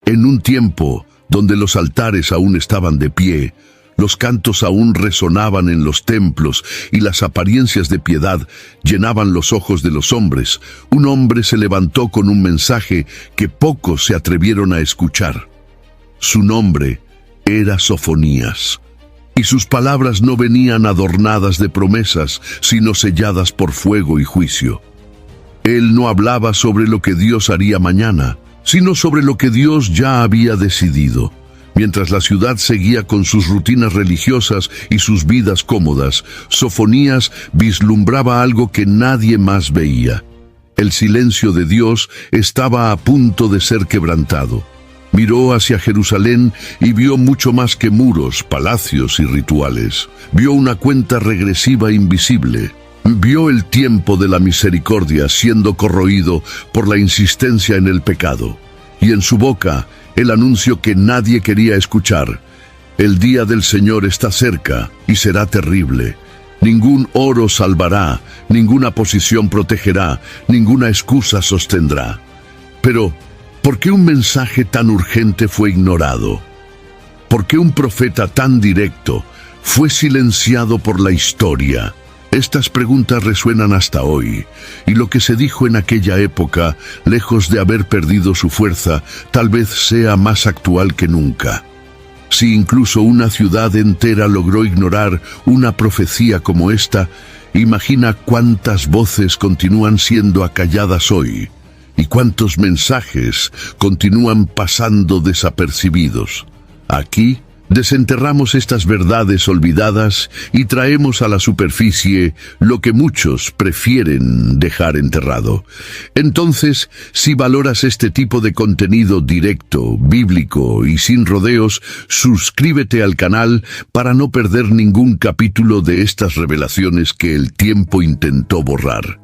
En un tiempo donde los altares aún estaban de pie, los cantos aún resonaban en los templos y las apariencias de piedad llenaban los ojos de los hombres, un hombre se levantó con un mensaje que pocos se atrevieron a escuchar. Su nombre era Sofonías, y sus palabras no venían adornadas de promesas, sino selladas por fuego y juicio. Él no hablaba sobre lo que Dios haría mañana, sino sobre lo que Dios ya había decidido. Mientras la ciudad seguía con sus rutinas religiosas y sus vidas cómodas, Sofonías vislumbraba algo que nadie más veía. El silencio de Dios estaba a punto de ser quebrantado. Miró hacia Jerusalén y vio mucho más que muros, palacios y rituales. Vio una cuenta regresiva invisible. Vio el tiempo de la misericordia siendo corroído por la insistencia en el pecado. Y en su boca, el anuncio que nadie quería escuchar: el día del Señor está cerca y será terrible. Ningún oro salvará, ninguna posición protegerá, ninguna excusa sostendrá. Pero, ¿por qué un mensaje tan urgente fue ignorado? ¿Por qué un profeta tan directo fue silenciado por la historia? Estas preguntas resuenan hasta hoy, y lo que se dijo en aquella época, lejos de haber perdido su fuerza, tal vez sea más actual que nunca. Si incluso una ciudad entera logró ignorar una profecía como esta, imagina cuántas voces continúan siendo acalladas hoy, y cuántos mensajes continúan pasando desapercibidos. Aquí desenterramos estas verdades olvidadas y traemos a la superficie lo que muchos prefieren dejar enterrado. Entonces, si valoras este tipo de contenido directo, bíblico y sin rodeos, suscríbete al canal para no perder ningún capítulo de estas revelaciones que el tiempo intentó borrar.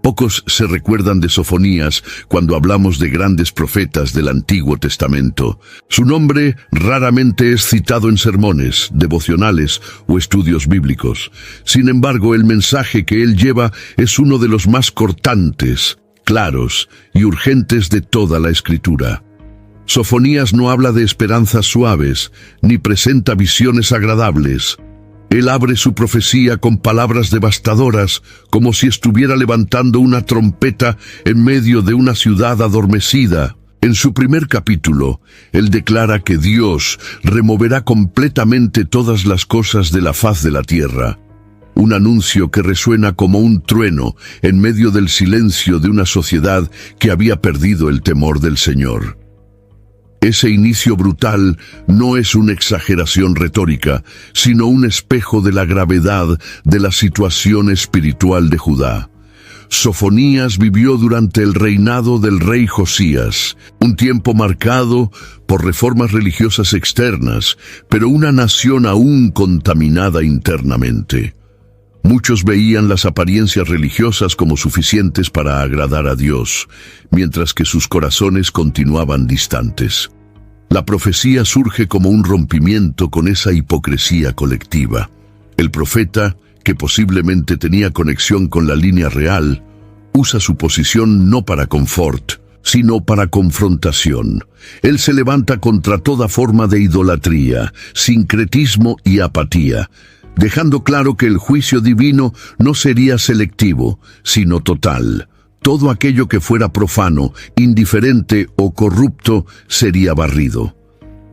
Pocos se recuerdan de Sofonías cuando hablamos de grandes profetas del Antiguo Testamento. Su nombre raramente es citado en sermones, devocionales o estudios bíblicos. Sin embargo, el mensaje que él lleva es uno de los más cortantes, claros y urgentes de toda la Escritura. Sofonías no habla de esperanzas suaves, ni presenta visiones agradables. Él abre su profecía con palabras devastadoras, como si estuviera levantando una trompeta en medio de una ciudad adormecida. En su primer capítulo, él declara que Dios removerá completamente todas las cosas de la faz de la tierra. Un anuncio que resuena como un trueno en medio del silencio de una sociedad que había perdido el temor del Señor. Ese inicio brutal no es una exageración retórica, sino un espejo de la gravedad de la situación espiritual de Judá. Sofonías vivió durante el reinado del rey Josías, un tiempo marcado por reformas religiosas externas, pero una nación aún contaminada internamente. Muchos veían las apariencias religiosas como suficientes para agradar a Dios, mientras que sus corazones continuaban distantes. La profecía surge como un rompimiento con esa hipocresía colectiva. El profeta, que posiblemente tenía conexión con la línea real, usa su posición no para confort, sino para confrontación. Él se levanta contra toda forma de idolatría, sincretismo y apatía, dejando claro que el juicio divino no sería selectivo, sino total. Todo aquello que fuera profano, indiferente o corrupto sería barrido.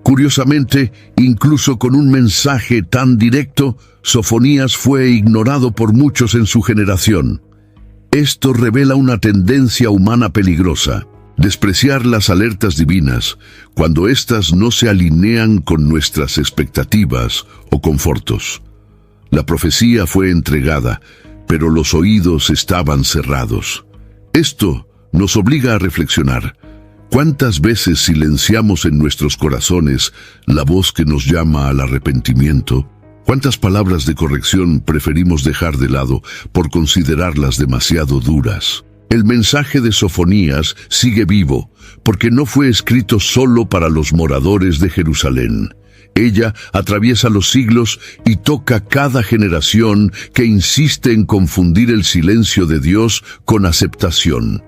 Curiosamente, incluso con un mensaje tan directo, Sofonías fue ignorado por muchos en su generación. Esto revela una tendencia humana peligrosa: despreciar las alertas divinas cuando éstas no se alinean con nuestras expectativas o confortos. La profecía fue entregada, pero los oídos estaban cerrados. Esto nos obliga a reflexionar. ¿Cuántas veces silenciamos en nuestros corazones la voz que nos llama al arrepentimiento? ¿Cuántas palabras de corrección preferimos dejar de lado por considerarlas demasiado duras? El mensaje de Sofonías sigue vivo, porque no fue escrito solo para los moradores de Jerusalén. Ella atraviesa los siglos y toca cada generación que insiste en confundir el silencio de Dios con aceptación.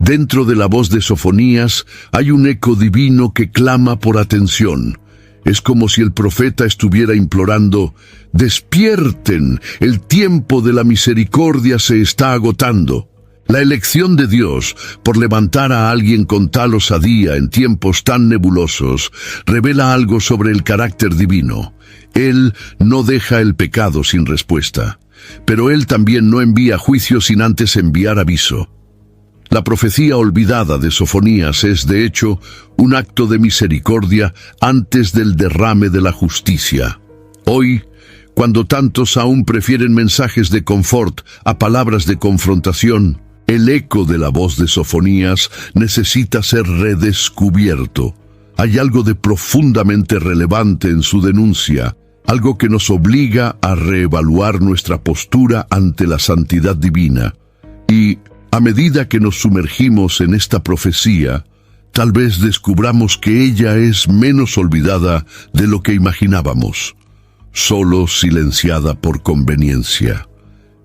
Dentro de la voz de Sofonías hay un eco divino que clama por atención. Es como si el profeta estuviera implorando: «Despierten, el tiempo de la misericordia se está agotando». La elección de Dios por levantar a alguien con tal osadía en tiempos tan nebulosos revela algo sobre el carácter divino. Él no deja el pecado sin respuesta, pero Él también no envía juicio sin antes enviar aviso. La profecía olvidada de Sofonías es, de hecho, un acto de misericordia antes del derrame de la justicia. Hoy, cuando tantos aún prefieren mensajes de confort a palabras de confrontación, el eco de la voz de Sofonías necesita ser redescubierto. Hay algo de profundamente relevante en su denuncia, algo que nos obliga a reevaluar nuestra postura ante la santidad divina. Y, a medida que nos sumergimos en esta profecía, tal vez descubramos que ella es menos olvidada de lo que imaginábamos, solo silenciada por conveniencia.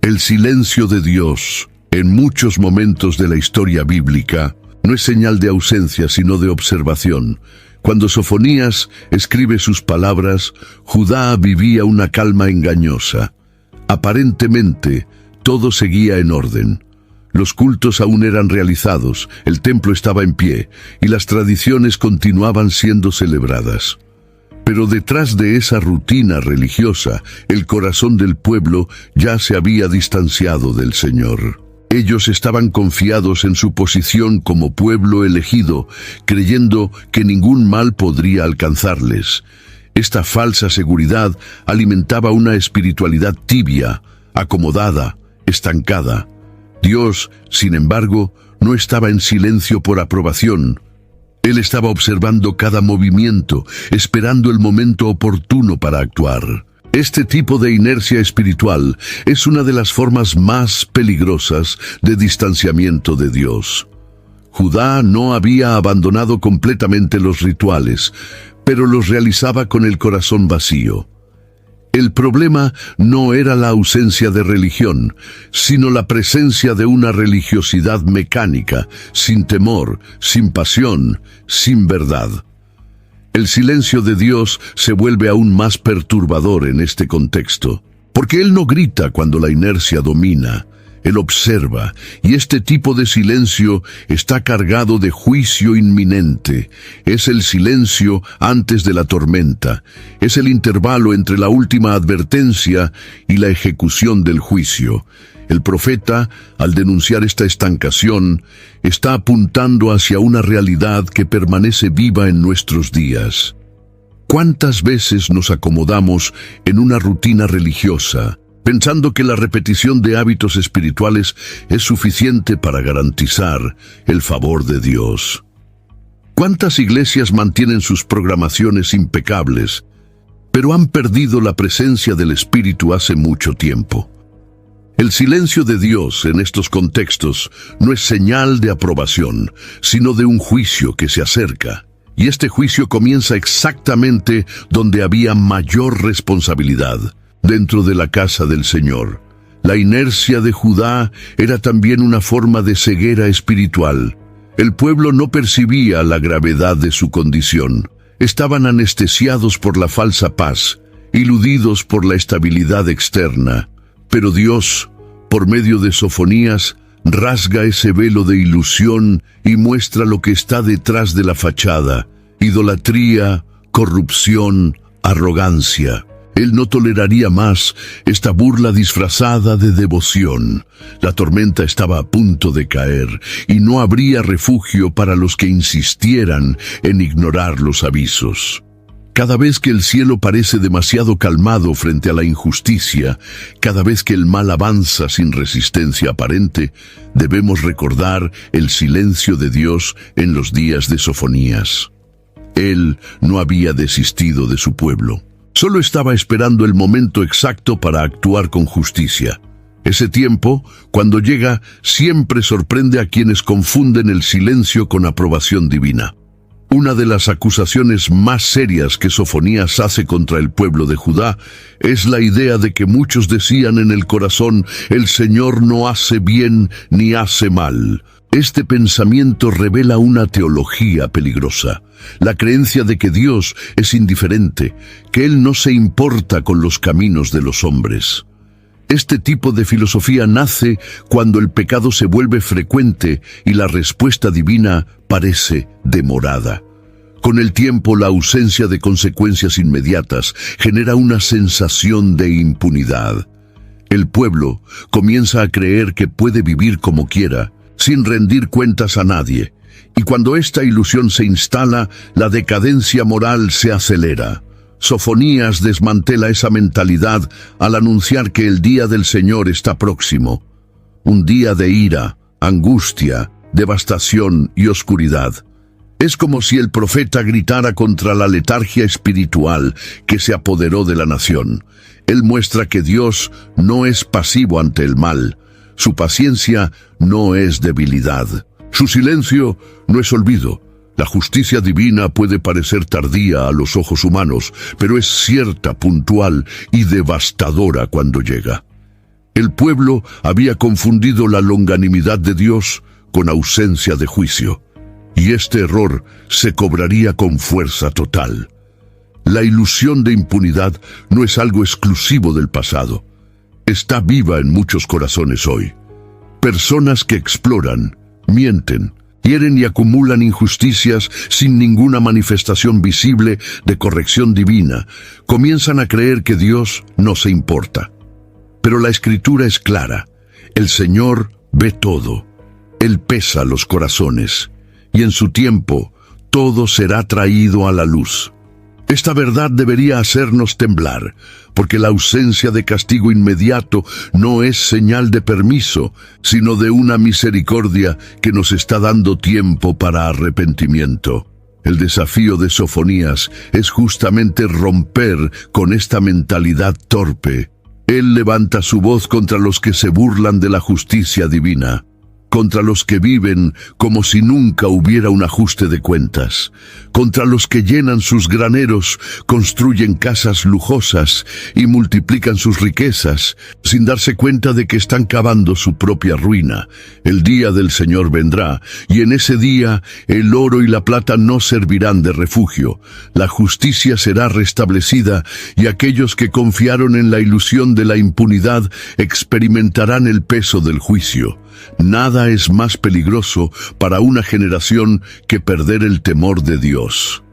El silencio de Dios, en muchos momentos de la historia bíblica, no es señal de ausencia, sino de observación. Cuando Sofonías escribe sus palabras, Judá vivía una calma engañosa. Aparentemente, todo seguía en orden. Los cultos aún eran realizados, el templo estaba en pie, y las tradiciones continuaban siendo celebradas. Pero detrás de esa rutina religiosa, el corazón del pueblo ya se había distanciado del Señor. Ellos estaban confiados en su posición como pueblo elegido, creyendo que ningún mal podría alcanzarles. Esta falsa seguridad alimentaba una espiritualidad tibia, acomodada, estancada. Dios, sin embargo, no estaba en silencio por aprobación. Él estaba observando cada movimiento, esperando el momento oportuno para actuar. Este tipo de inercia espiritual es una de las formas más peligrosas de distanciamiento de Dios. Judá no había abandonado completamente los rituales, pero los realizaba con el corazón vacío. El problema no era la ausencia de religión, sino la presencia de una religiosidad mecánica, sin temor, sin pasión, sin verdad. El silencio de Dios se vuelve aún más perturbador en este contexto, porque Él no grita cuando la inercia domina. Él observa, y este tipo de silencio está cargado de juicio inminente. Es el silencio antes de la tormenta. Es el intervalo entre la última advertencia y la ejecución del juicio. El profeta, al denunciar esta estancación, está apuntando hacia una realidad que permanece viva en nuestros días. ¿Cuántas veces nos acomodamos en una rutina religiosa, pensando que la repetición de hábitos espirituales es suficiente para garantizar el favor de Dios? ¿Cuántas iglesias mantienen sus programaciones impecables, pero han perdido la presencia del Espíritu hace mucho tiempo? El silencio de Dios en estos contextos no es señal de aprobación, sino de un juicio que se acerca. Y este juicio comienza exactamente donde había mayor responsabilidad, dentro de la casa del Señor. La inercia de Judá era también una forma de ceguera espiritual. El pueblo no percibía la gravedad de su condición. Estaban anestesiados por la falsa paz, iludidos por la estabilidad externa. Pero Dios, por medio de Sofonías, rasga ese velo de ilusión y muestra lo que está detrás de la fachada: idolatría, corrupción, arrogancia. Él no toleraría más esta burla disfrazada de devoción. La tormenta estaba a punto de caer y no habría refugio para los que insistieran en ignorar los avisos. Cada vez que el cielo parece demasiado calmado frente a la injusticia, cada vez que el mal avanza sin resistencia aparente, debemos recordar el silencio de Dios en los días de Sofonías. Él no había desistido de su pueblo. Solo estaba esperando el momento exacto para actuar con justicia. Ese tiempo, cuando llega, siempre sorprende a quienes confunden el silencio con aprobación divina. Una de las acusaciones más serias que Sofonías hace contra el pueblo de Judá es la idea de que muchos decían en el corazón: «El Señor no hace bien ni hace mal». Este pensamiento revela una teología peligrosa, la creencia de que Dios es indiferente, que Él no se importa con los caminos de los hombres. Este tipo de filosofía nace cuando el pecado se vuelve frecuente y la respuesta divina parece demorada. Con el tiempo, la ausencia de consecuencias inmediatas genera una sensación de impunidad. El pueblo comienza a creer que puede vivir como quiera, sin rendir cuentas a nadie, y cuando esta ilusión se instala, la decadencia moral se acelera. Sofonías desmantela esa mentalidad al anunciar que el día del Señor está próximo, un día de ira, angustia, devastación y oscuridad. Es como si el profeta gritara contra la letargia espiritual que se apoderó de la nación. Él muestra que Dios no es pasivo ante el mal. Su paciencia no es debilidad. Su silencio no es olvido. La justicia divina puede parecer tardía a los ojos humanos, pero es cierta, puntual y devastadora cuando llega. El pueblo había confundido la longanimidad de Dios con ausencia de juicio, y este error se cobraría con fuerza total. La ilusión de impunidad no es algo exclusivo del pasado. Está viva en muchos corazones hoy. Personas que exploran, mienten, hieren y acumulan injusticias sin ninguna manifestación visible de corrección divina, comienzan a creer que Dios no se importa. Pero la Escritura es clara. El Señor ve todo. Él pesa los corazones, y en su tiempo todo será traído a la luz. Esta verdad debería hacernos temblar, porque la ausencia de castigo inmediato no es señal de permiso, sino de una misericordia que nos está dando tiempo para arrepentimiento. El desafío de Sofonías es justamente romper con esta mentalidad torpe. Él levanta su voz contra los que se burlan de la justicia divina, contra los que viven como si nunca hubiera un ajuste de cuentas, contra los que llenan sus graneros, construyen casas lujosas y multiplican sus riquezas, sin darse cuenta de que están cavando su propia ruina. El día del Señor vendrá, y en ese día el oro y la plata no servirán de refugio. La justicia será restablecida, y aquellos que confiaron en la ilusión de la impunidad experimentarán el peso del juicio. Nada es más peligroso para una generación que perder el temor de Dios.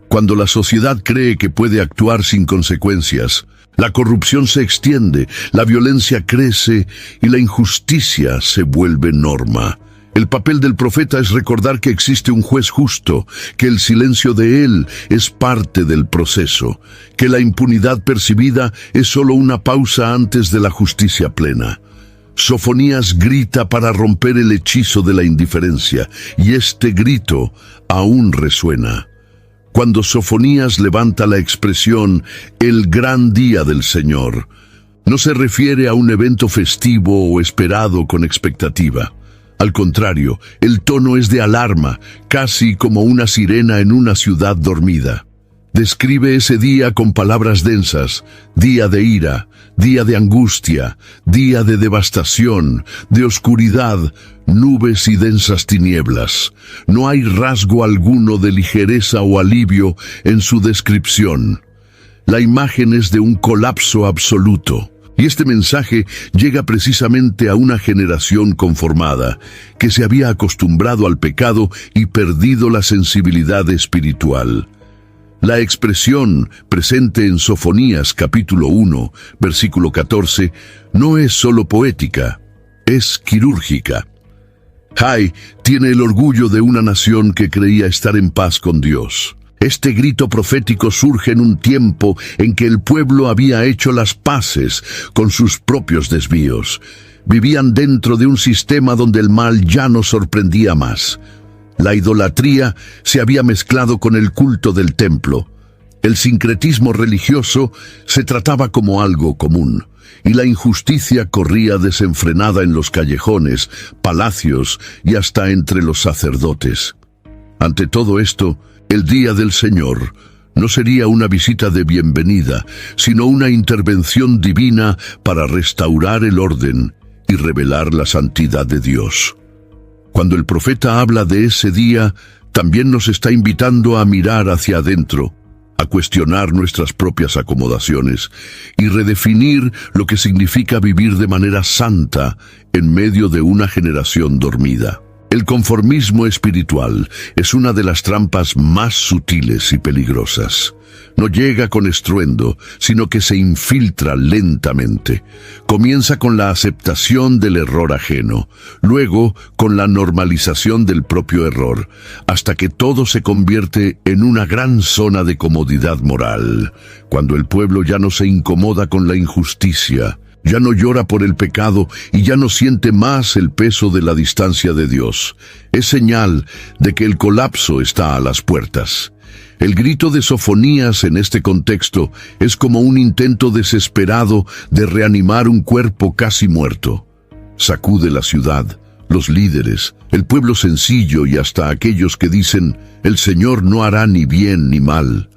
Cuando la sociedad cree que puede actuar sin consecuencias, la corrupción se extiende, la violencia crece y la injusticia se vuelve norma. El papel del profeta es recordar que existe un juez justo, que el silencio de él es parte del proceso, que la impunidad percibida es solo una pausa antes de la justicia plena. Sofonías grita para romper el hechizo de la indiferencia, y este grito aún resuena. Cuando Sofonías levanta la expresión «el gran día del Señor», no se refiere a un evento festivo o esperado con expectativa. Al contrario, el tono es de alarma, casi como una sirena en una ciudad dormida. Describe ese día con palabras densas: día de ira, día de angustia, día de devastación, de oscuridad, nubes y densas tinieblas. No hay rasgo alguno de ligereza o alivio en su descripción. La imagen es de un colapso absoluto. Y este mensaje llega precisamente a una generación conformada, que se había acostumbrado al pecado y perdido la sensibilidad espiritual. La expresión presente en Sofonías capítulo 1, versículo 14, no es solo poética, es quirúrgica. Jai tiene el orgullo de una nación que creía estar en paz con Dios. Este grito profético surge en un tiempo en que el pueblo había hecho las paces con sus propios desvíos. Vivían dentro de un sistema donde el mal ya no sorprendía más. La idolatría se había mezclado con el culto del templo. El sincretismo religioso se trataba como algo común, y la injusticia corría desenfrenada en los callejones, palacios y hasta entre los sacerdotes. Ante todo esto, el día del Señor no sería una visita de bienvenida, sino una intervención divina para restaurar el orden y revelar la santidad de Dios. Cuando el profeta habla de ese día, también nos está invitando a mirar hacia adentro, a cuestionar nuestras propias acomodaciones y redefinir lo que significa vivir de manera santa en medio de una generación dormida. El conformismo espiritual es una de las trampas más sutiles y peligrosas. No llega con estruendo, sino que se infiltra lentamente. Comienza con la aceptación del error ajeno, luego con la normalización del propio error, hasta que todo se convierte en una gran zona de comodidad moral, cuando el pueblo ya no se incomoda con la injusticia, ya no llora por el pecado y ya no siente más el peso de la distancia de Dios. Es señal de que el colapso está a las puertas. El grito de Sofonías en este contexto es como un intento desesperado de reanimar un cuerpo casi muerto. Sacude la ciudad, los líderes, el pueblo sencillo y hasta aquellos que dicen, el Señor no hará ni bien ni mal.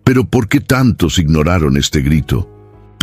Pero ¿por qué tantos ignoraron este grito?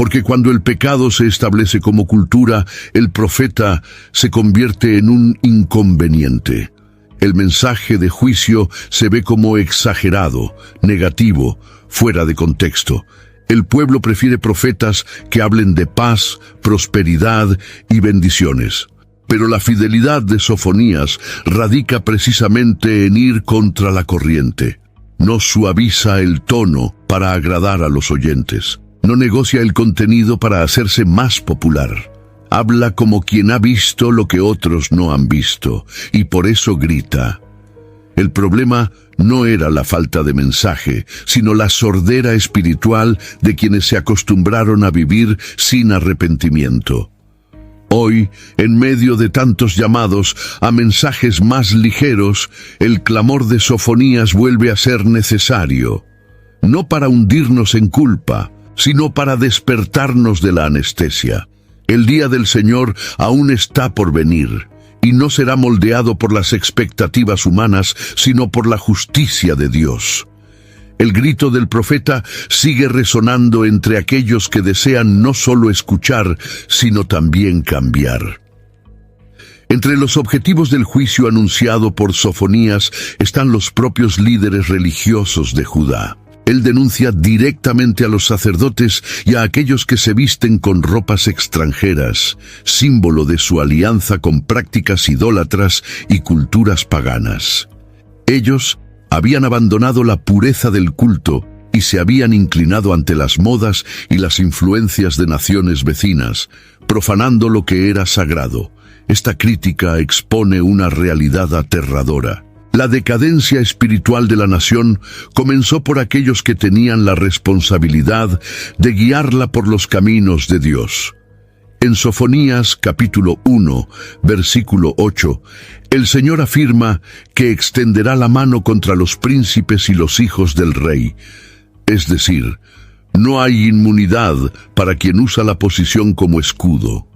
Porque cuando el pecado se establece como cultura, el profeta se convierte en un inconveniente. El mensaje de juicio se ve como exagerado, negativo, fuera de contexto. El pueblo prefiere profetas que hablen de paz, prosperidad y bendiciones. Pero la fidelidad de Sofonías radica precisamente en ir contra la corriente. No suaviza el tono para agradar a los oyentes. No negocia el contenido para hacerse más popular. Habla como quien ha visto lo que otros no han visto, y por eso grita. El problema no era la falta de mensaje, sino la sordera espiritual de quienes se acostumbraron a vivir sin arrepentimiento. Hoy, en medio de tantos llamados a mensajes más ligeros, el clamor de Sofonías vuelve a ser necesario, no para hundirnos en culpa, sino para despertarnos de la anestesia. El día del Señor aún está por venir, y no será moldeado por las expectativas humanas, sino por la justicia de Dios. El grito del profeta sigue resonando entre aquellos que desean no solo escuchar, sino también cambiar. Entre los objetivos del juicio anunciado por Sofonías están los propios líderes religiosos de Judá. Él denuncia directamente a los sacerdotes y a aquellos que se visten con ropas extranjeras, símbolo de su alianza con prácticas idólatras y culturas paganas. Ellos habían abandonado la pureza del culto y se habían inclinado ante las modas y las influencias de naciones vecinas, profanando lo que era sagrado. Esta crítica expone una realidad aterradora. La decadencia espiritual de la nación comenzó por aquellos que tenían la responsabilidad de guiarla por los caminos de Dios. En Sofonías capítulo 1, versículo 8, el Señor afirma que extenderá la mano contra los príncipes y los hijos del rey. Es decir, no hay inmunidad para quien usa la posición como escudo.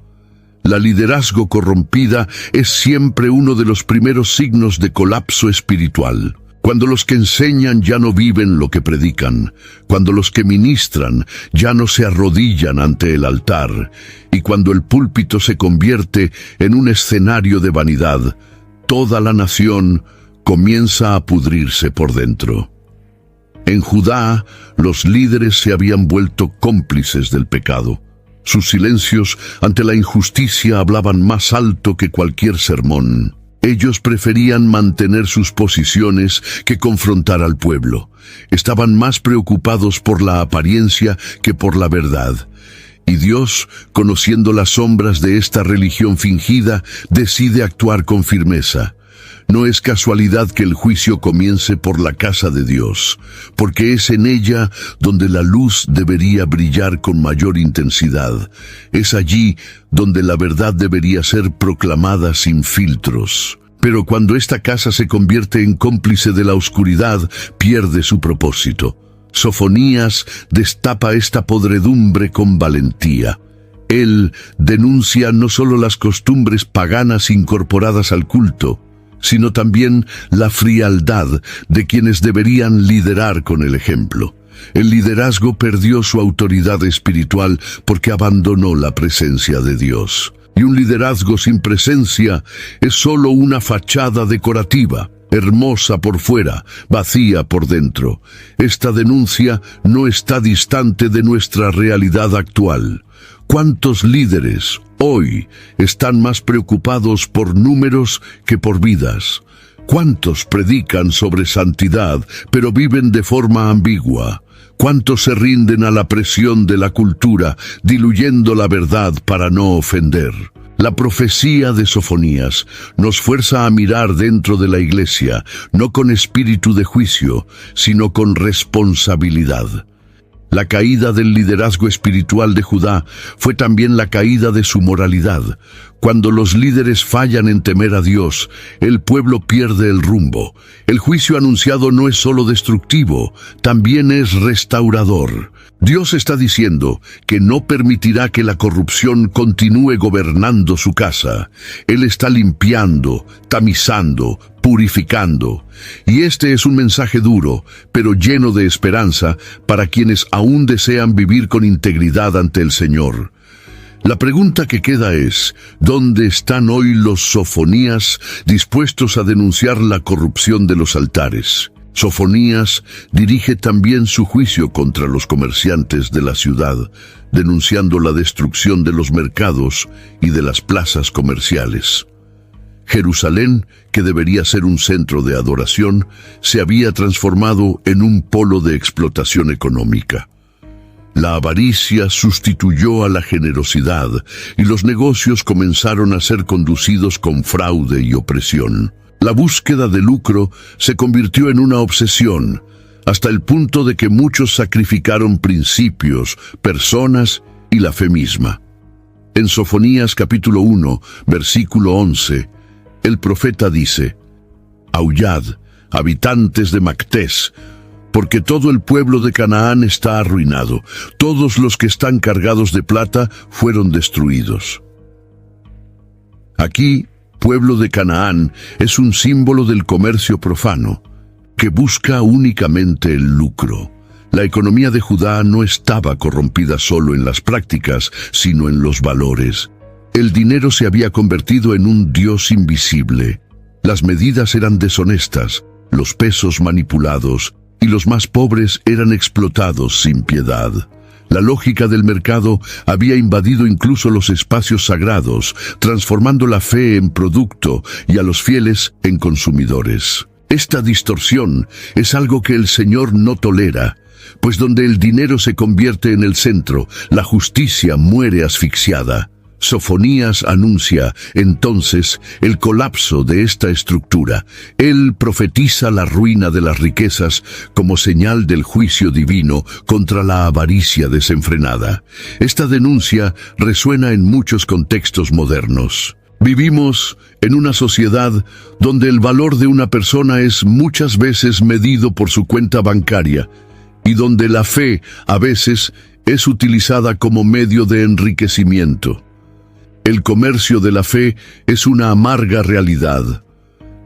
La liderazgo corrompida es siempre uno de los primeros signos de colapso espiritual. Cuando los que enseñan ya no viven lo que predican, cuando los que ministran ya no se arrodillan ante el altar, y cuando el púlpito se convierte en un escenario de vanidad, toda la nación comienza a pudrirse por dentro. En Judá, los líderes se habían vuelto cómplices del pecado. Sus silencios ante la injusticia hablaban más alto que cualquier sermón. Ellos preferían mantener sus posiciones que confrontar al pueblo. Estaban más preocupados por la apariencia que por la verdad. Y Dios, conociendo las sombras de esta religión fingida, decide actuar con firmeza. No es casualidad que el juicio comience por la casa de Dios, porque es en ella donde la luz debería brillar con mayor intensidad. Es allí donde la verdad debería ser proclamada sin filtros. Pero cuando esta casa se convierte en cómplice de la oscuridad, pierde su propósito. Sofonías destapa esta podredumbre con valentía. Él denuncia no solo las costumbres paganas incorporadas al culto, sino también la frialdad de quienes deberían liderar con el ejemplo. El liderazgo perdió su autoridad espiritual porque abandonó la presencia de Dios. y un liderazgo sin presencia es solo una fachada decorativa, hermosa por fuera, vacía por dentro. Esta denuncia no está distante de nuestra realidad actual. ¿Cuántos líderes hoy están más preocupados por números que por vidas? ¿Cuántos predican sobre santidad, pero viven de forma ambigua? ¿Cuántos se rinden a la presión de la cultura, diluyendo la verdad para no ofender? La profecía de Sofonías nos fuerza a mirar dentro de la iglesia, no con espíritu de juicio, sino con responsabilidad. La caída del liderazgo espiritual de Judá fue también la caída de su moralidad. Cuando los líderes fallan en temer a Dios, el pueblo pierde el rumbo. El juicio anunciado no es solo destructivo, también es restaurador. Dios está diciendo que no permitirá que la corrupción continúe gobernando su casa. Él está limpiando, tamizando, purificando. Y este es un mensaje duro, pero lleno de esperanza para quienes aún desean vivir con integridad ante el Señor. La pregunta que queda es, ¿dónde están hoy los Sofonías dispuestos a denunciar la corrupción de los altares? Sofonías dirige también su juicio contra los comerciantes de la ciudad, denunciando la destrucción de los mercados y de las plazas comerciales. Jerusalén, que debería ser un centro de adoración, se había transformado en un polo de explotación económica. La avaricia sustituyó a la generosidad y los negocios comenzaron a ser conducidos con fraude y opresión. La búsqueda de lucro se convirtió en una obsesión, hasta el punto de que muchos sacrificaron principios, personas y la fe misma. En Sofonías capítulo 1, versículo 11, el profeta dice: «Aullad, habitantes de Mactés, porque todo el pueblo de Canaán está arruinado. Todos los que están cargados de plata fueron destruidos». Aquí, pueblo de Canaán es un símbolo del comercio profano, que busca únicamente el lucro. La economía de Judá no estaba corrompida solo en las prácticas, sino en los valores. El dinero se había convertido en un dios invisible. Las medidas eran deshonestas, los pesos manipulados, y los más pobres eran explotados sin piedad. La lógica del mercado había invadido incluso los espacios sagrados, transformando la fe en producto y a los fieles en consumidores. Esta distorsión es algo que el Señor no tolera, pues donde el dinero se convierte en el centro, la justicia muere asfixiada. Sofonías anuncia, entonces, el colapso de esta estructura. Él profetiza la ruina de las riquezas como señal del juicio divino contra la avaricia desenfrenada. Esta denuncia resuena en muchos contextos modernos. Vivimos en una sociedad donde el valor de una persona es muchas veces medido por su cuenta bancaria y donde la fe, a veces, es utilizada como medio de enriquecimiento. El comercio de la fe es una amarga realidad.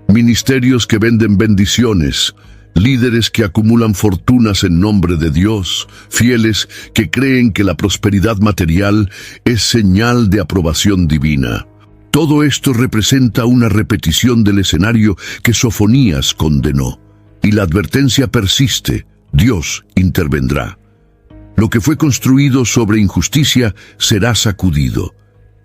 Ministerios que venden bendiciones, líderes que acumulan fortunas en nombre de Dios, fieles que creen que la prosperidad material es señal de aprobación divina. Todo esto representa una repetición del escenario que Sofonías condenó. Y la advertencia persiste: Dios intervendrá. Lo que fue construido sobre injusticia será sacudido.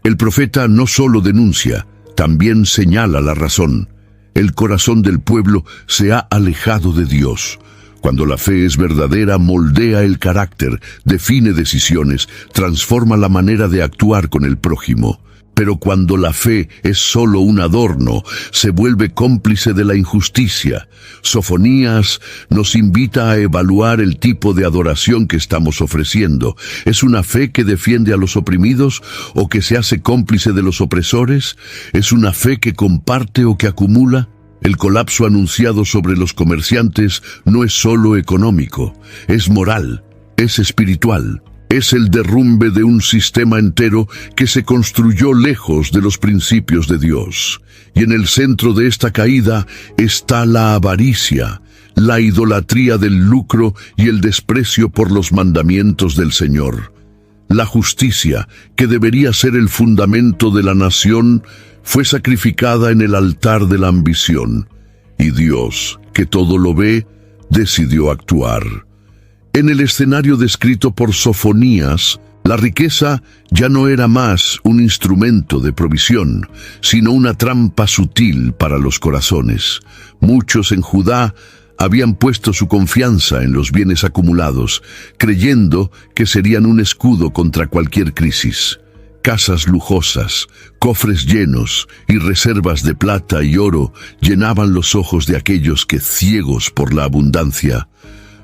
El profeta no solo denuncia, también señala la razón. El corazón del pueblo se ha alejado de Dios. Cuando la fe es verdadera, moldea el carácter, define decisiones, transforma la manera de actuar con el prójimo. Pero cuando la fe es solo un adorno, se vuelve cómplice de la injusticia. Sofonías nos invita a evaluar el tipo de adoración que estamos ofreciendo. ¿Es una fe que defiende a los oprimidos o que se hace cómplice de los opresores? ¿Es una fe que comparte o que acumula? El colapso anunciado sobre los comerciantes no es solo económico, es moral, es espiritual. Es el derrumbe de un sistema entero que se construyó lejos de los principios de Dios. Y en el centro de esta caída está la avaricia, la idolatría del lucro y el desprecio por los mandamientos del Señor. La justicia, que debería ser el fundamento de la nación, fue sacrificada en el altar de la ambición. Y Dios, que todo lo ve, decidió actuar. En el escenario descrito por Sofonías, la riqueza ya no era más un instrumento de provisión, sino una trampa sutil para los corazones. Muchos en Judá habían puesto su confianza en los bienes acumulados, creyendo que serían un escudo contra cualquier crisis. Casas lujosas, cofres llenos y reservas de plata y oro llenaban los ojos de aquellos que, ciegos por la abundancia,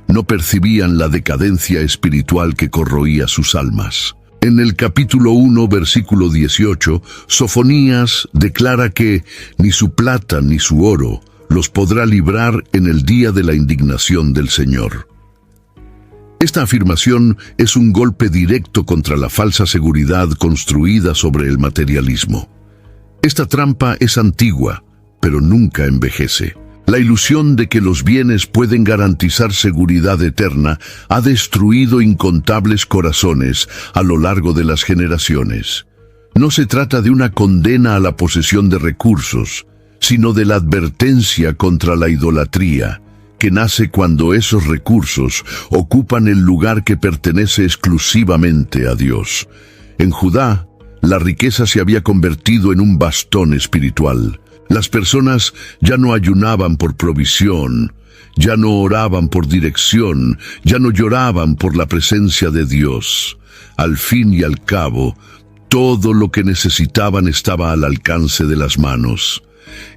no percibían la decadencia espiritual que corroía sus almas. En el capítulo 1, versículo 18, Sofonías declara que ni su plata ni su oro los podrá librar en el día de la indignación del Señor. Esta afirmación es un golpe directo contra la falsa seguridad construida sobre el materialismo. Esta trampa es antigua, pero nunca envejece. La ilusión de que los bienes pueden garantizar seguridad eterna ha destruido incontables corazones a lo largo de las generaciones. No se trata de una condena a la posesión de recursos, sino de la advertencia contra la idolatría, que nace cuando esos recursos ocupan el lugar que pertenece exclusivamente a Dios. En Judá, la riqueza se había convertido en un bastón espiritual. Las personas ya no ayunaban por provisión, ya no oraban por dirección, ya no lloraban por la presencia de Dios. Al fin y al cabo, todo lo que necesitaban estaba al alcance de las manos.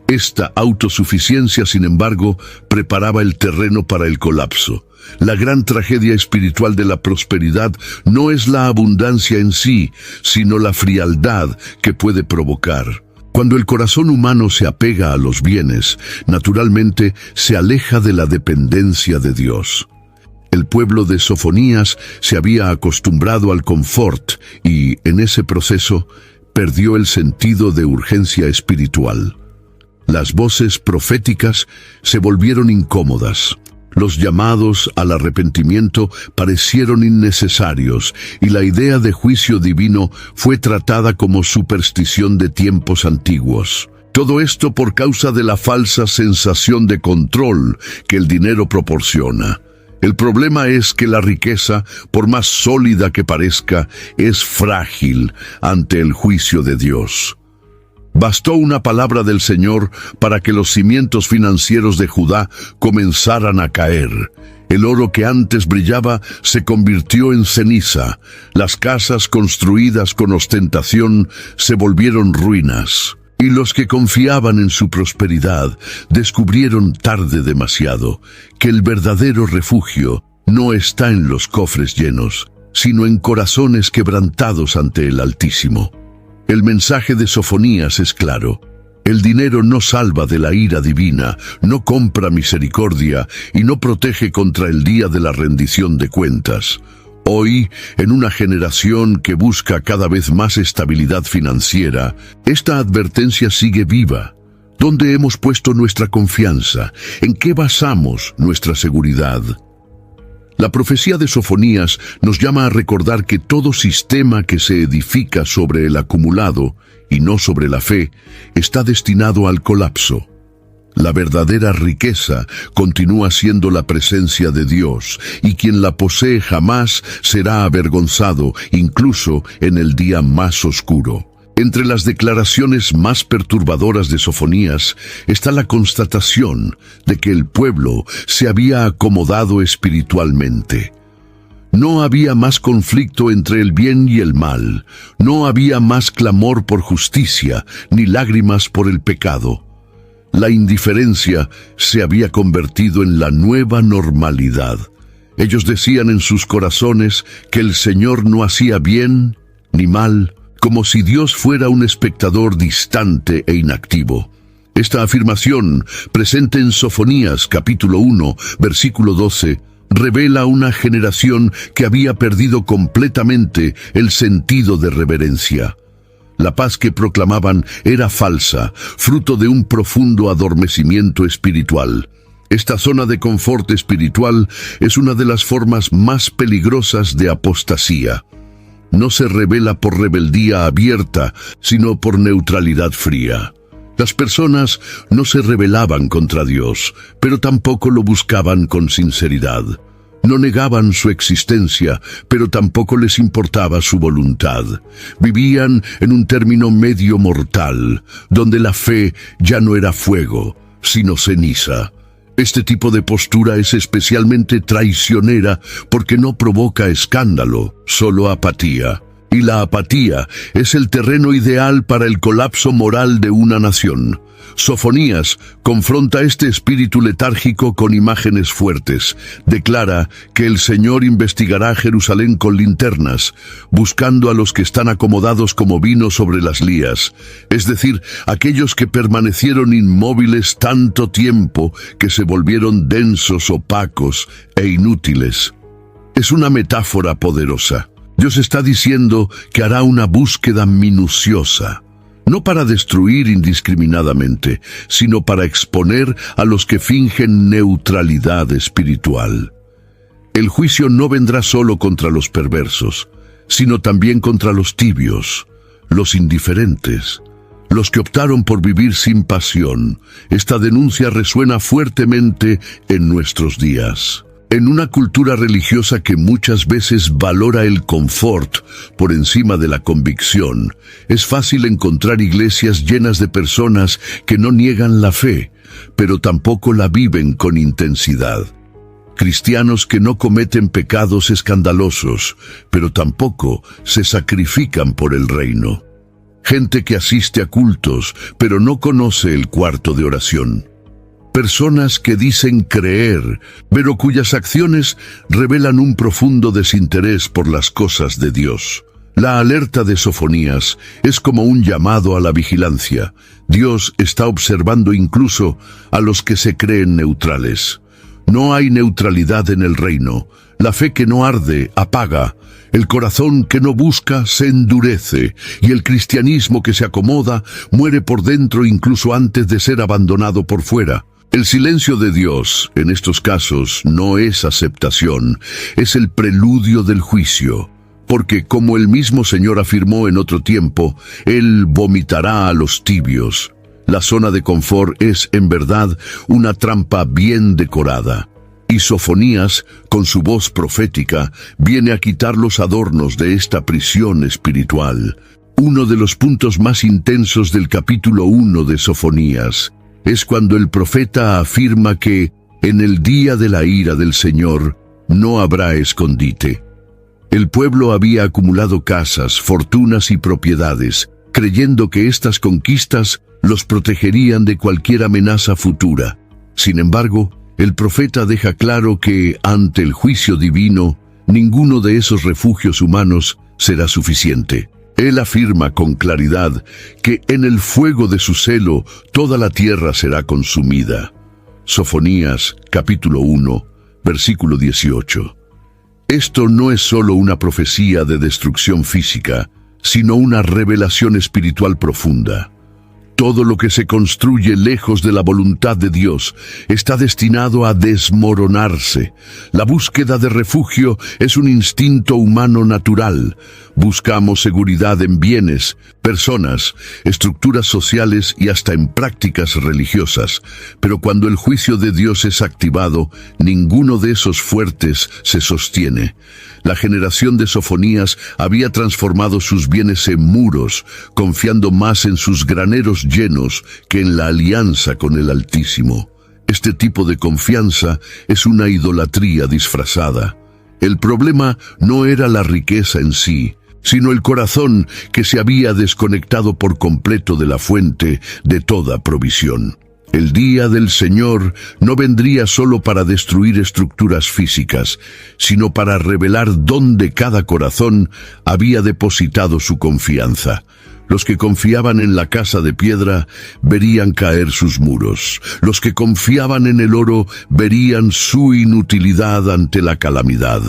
Esta autosuficiencia, sin embargo, preparaba el terreno para el colapso. La gran tragedia espiritual de la prosperidad no es la abundancia en sí, sino la frialdad que puede provocar. Cuando el corazón humano se apega a los bienes, naturalmente se aleja de la dependencia de Dios. El pueblo de Sofonías se había acostumbrado al confort y, en ese proceso, perdió el sentido de urgencia espiritual. Las voces proféticas se volvieron incómodas. Los llamados al arrepentimiento parecieron innecesarios y la idea de juicio divino fue tratada como superstición de tiempos antiguos. Todo esto por causa de la falsa sensación de control que el dinero proporciona. El problema es que la riqueza, por más sólida que parezca, es frágil ante el juicio de Dios. Bastó una palabra del Señor para que los cimientos financieros de Judá comenzaran a caer. El oro que antes brillaba se convirtió en ceniza. Las casas construidas con ostentación se volvieron ruinas. Y los que confiaban en su prosperidad descubrieron tarde demasiado que el verdadero refugio no está en los cofres llenos, sino en corazones quebrantados ante el Altísimo. El mensaje de Sofonías es claro. El dinero no salva de la ira divina, no compra misericordia y no protege contra el día de la rendición de cuentas. Hoy, en una generación que busca cada vez más estabilidad financiera, esta advertencia sigue viva. ¿Dónde hemos puesto nuestra confianza? ¿En qué basamos nuestra seguridad? La profecía de Sofonías nos llama a recordar que todo sistema que se edifica sobre el acumulado y no sobre la fe está destinado al colapso. La verdadera riqueza continúa siendo la presencia de Dios, y quien la posee jamás será avergonzado, incluso en el día más oscuro. Entre las declaraciones más perturbadoras de Sofonías está la constatación de que el pueblo se había acomodado espiritualmente. No había más conflicto entre el bien y el mal, no había más clamor por justicia, ni lágrimas por el pecado. La indiferencia se había convertido en la nueva normalidad. Ellos decían en sus corazones que el Señor no hacía bien ni mal, como si Dios fuera un espectador distante e inactivo. Esta afirmación, presente en Sofonías capítulo 1, versículo 12, revela una generación que había perdido completamente el sentido de reverencia. La paz que proclamaban era falsa, fruto de un profundo adormecimiento espiritual. Esta zona de confort espiritual es una de las formas más peligrosas de apostasía. no se revela por rebeldía abierta, sino por neutralidad fría. Las personas no se rebelaban contra Dios, pero tampoco lo buscaban con sinceridad. No negaban su existencia, pero tampoco les importaba su voluntad. Vivían en un término medio mortal, donde la fe ya no era fuego, sino ceniza. Este tipo de postura es especialmente traicionera porque no provoca escándalo, solo apatía. Y la apatía es el terreno ideal para el colapso moral de una nación. Sofonías confronta este espíritu letárgico con imágenes fuertes. Declara que el Señor investigará Jerusalén con linternas, buscando a los que están acomodados como vino sobre las lías, es decir, aquellos que permanecieron inmóviles tanto tiempo que se volvieron densos, opacos e inútiles. Es una metáfora poderosa. Dios está diciendo que hará una búsqueda minuciosa, no para destruir indiscriminadamente, sino para exponer a los que fingen neutralidad espiritual. El juicio no vendrá solo contra los perversos, sino también contra los tibios, los indiferentes, los que optaron por vivir sin pasión. Esta denuncia resuena fuertemente en nuestros días. En una cultura religiosa que muchas veces valora el confort por encima de la convicción, es fácil encontrar iglesias llenas de personas que no niegan la fe, pero tampoco la viven con intensidad. Cristianos que no cometen pecados escandalosos, pero tampoco se sacrifican por el reino. Gente que asiste a cultos, pero no conoce el cuarto de oración. Personas que dicen creer, pero cuyas acciones revelan un profundo desinterés por las cosas de Dios. La alerta de Sofonías es como un llamado a la vigilancia. Dios está observando incluso a los que se creen neutrales. No hay neutralidad en el reino. La fe que no arde, apaga. El corazón que no busca, se endurece. Y el cristianismo que se acomoda, muere por dentro incluso antes de ser abandonado por fuera. El silencio de Dios, en estos casos, no es aceptación, es el preludio del juicio. Porque, como el mismo Señor afirmó en otro tiempo, Él vomitará a los tibios. La zona de confort es, en verdad, una trampa bien decorada. Y Sofonías, con su voz profética, viene a quitar los adornos de esta prisión espiritual. Uno de los puntos más intensos del capítulo 1 de Sofonías es cuando el profeta afirma que en el día de la ira del Señor no habrá escondite. El pueblo había acumulado casas, fortunas y propiedades, creyendo que estas conquistas los protegerían de cualquier amenaza futura. Sin embargo, el profeta deja claro que, ante el juicio divino, ninguno de esos refugios humanos será suficiente. Él afirma con claridad que en el fuego de su celo toda la tierra será consumida. Sofonías, capítulo 1, versículo 18. Esto no es solo una profecía de destrucción física, sino una revelación espiritual profunda. Todo lo que se construye lejos de la voluntad de Dios está destinado a desmoronarse. La búsqueda de refugio es un instinto humano natural. Buscamos seguridad en bienes, personas, estructuras sociales y hasta en prácticas religiosas. Pero cuando el juicio de Dios es activado, ninguno de esos fuertes se sostiene. La generación de Sofonías había transformado sus bienes en muros, confiando más en sus graneros llenos que en la alianza con el Altísimo. Este tipo de confianza es una idolatría disfrazada. El problema no era la riqueza en sí, sino el corazón que se había desconectado por completo de la fuente de toda provisión. El día del Señor no vendría solo para destruir estructuras físicas, sino para revelar dónde cada corazón había depositado su confianza. Los que confiaban en la casa de piedra verían caer sus muros. Los que confiaban en el oro verían su inutilidad ante la calamidad.